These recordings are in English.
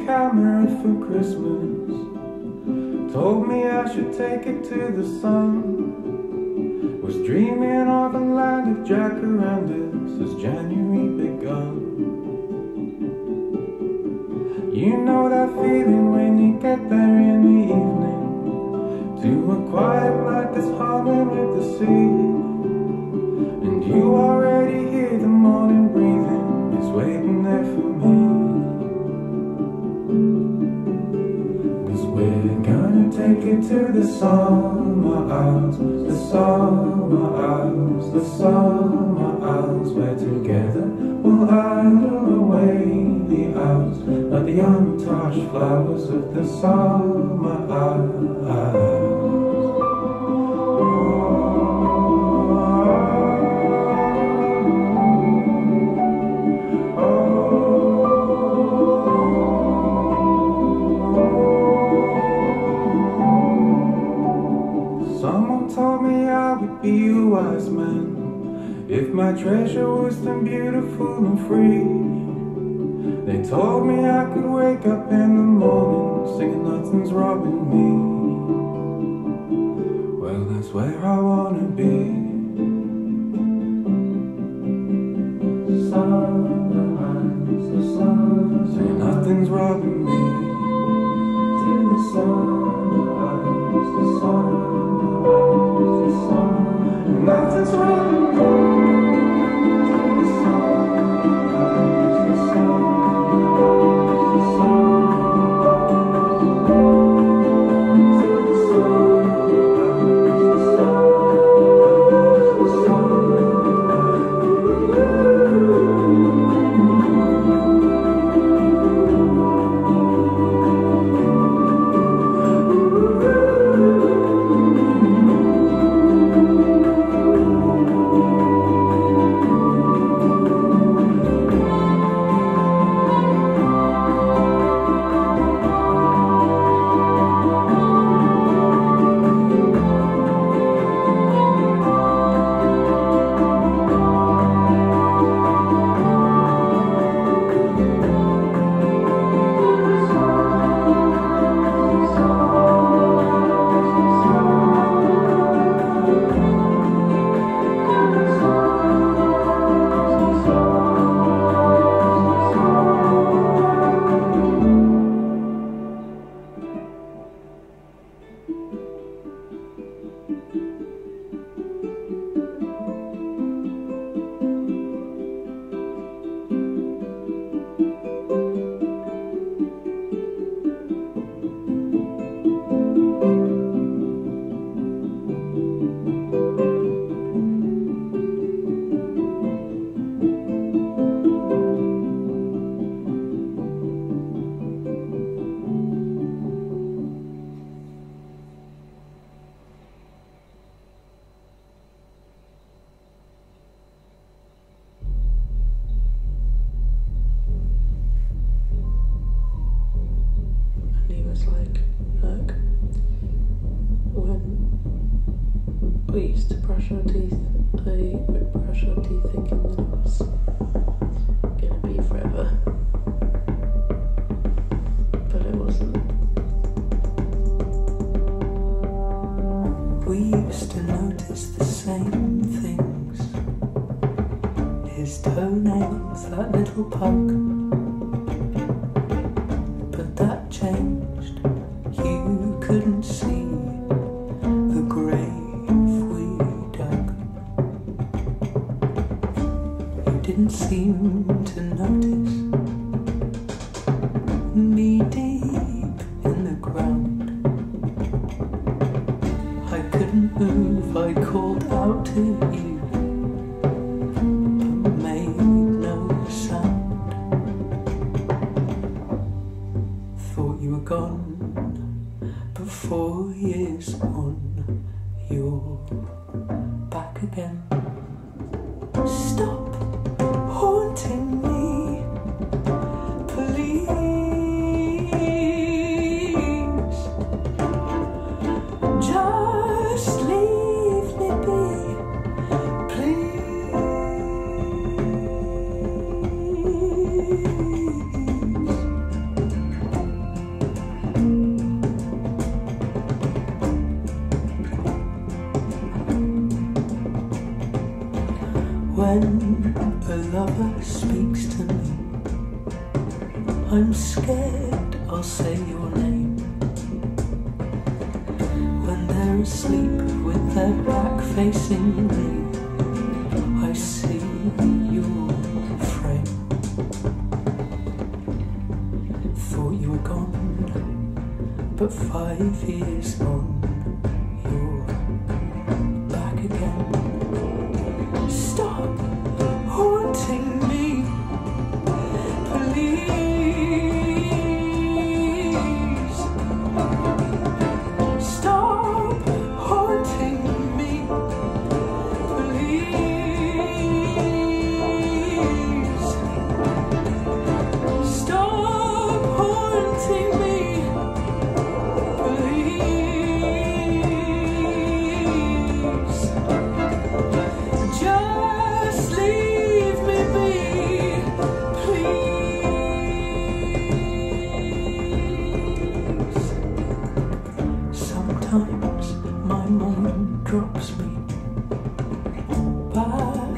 Camera for Christmas, told me I should take it to the sun. Was dreaming of a land of jacarandas as January begun. You know that feeling when you get there in the evening, to a quiet night that's humming with the sea, and you already hear the morning breathing is waiting there for me. We're gonna take it to the summer isles, the summer isles, the summer isles, where together we'll idle away the hours like the untouched flowers of the summer isles. Be a wise man if my treasure was then beautiful and free. They told me I could wake up in the morning singing nothing's robbing me. Well, that's where I wanna be. Sunrise, the sun, saying nothing's robbing me. To the sunrise, the sunrise, the sun. Nothing's wrong. we used to brush our teeth, I would brush our teeth thinking that it was gonna be forever, but it wasn't. We used to notice the same things. His toenails, that little pug. But that changed. You couldn't see the grave we dug. You didn't seem to notice me deep in the ground. I couldn't move, I called out to you, but made no sound. Thought you were gone, but 4 years on, you're back again. Stop haunting me, speaks to me. I'm scared I'll say your name. When they're asleep with their back facing me, I see your frame. Thought you were gone, but 5 years on, you're back again. Stop haunting me, please. Stop haunting me, please. Stop haunting me, please. Just leave me be, please. Sometimes my mind drops me back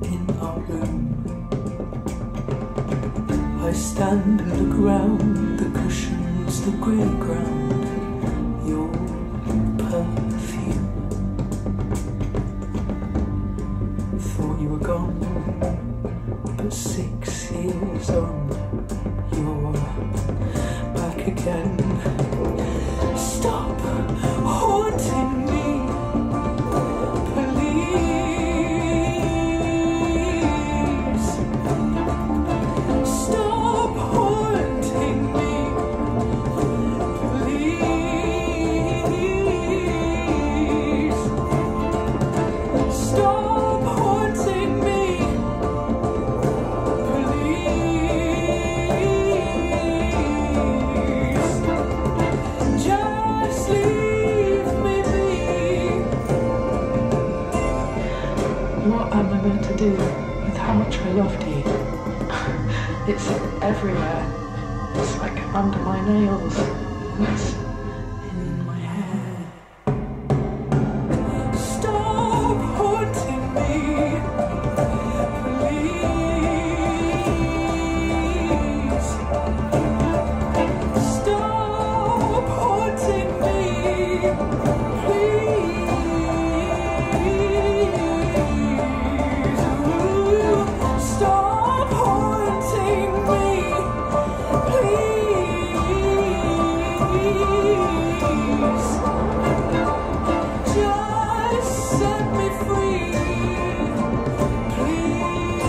in our room. I stand and look round the cushions, the grey ground, your perfume. Thought you were gone, but 6 years on, you're back again. Stop haunting me, please. Stop haunting me, please. Stop haunting me, please. Just leave me be. What am I meant to do with how much I loved you? It's everywhere. It's like under my nails. It's in my hair. Stop haunting me, please. Stop haunting me, please. Ooh, stop haunting me, please. Just set me free, please.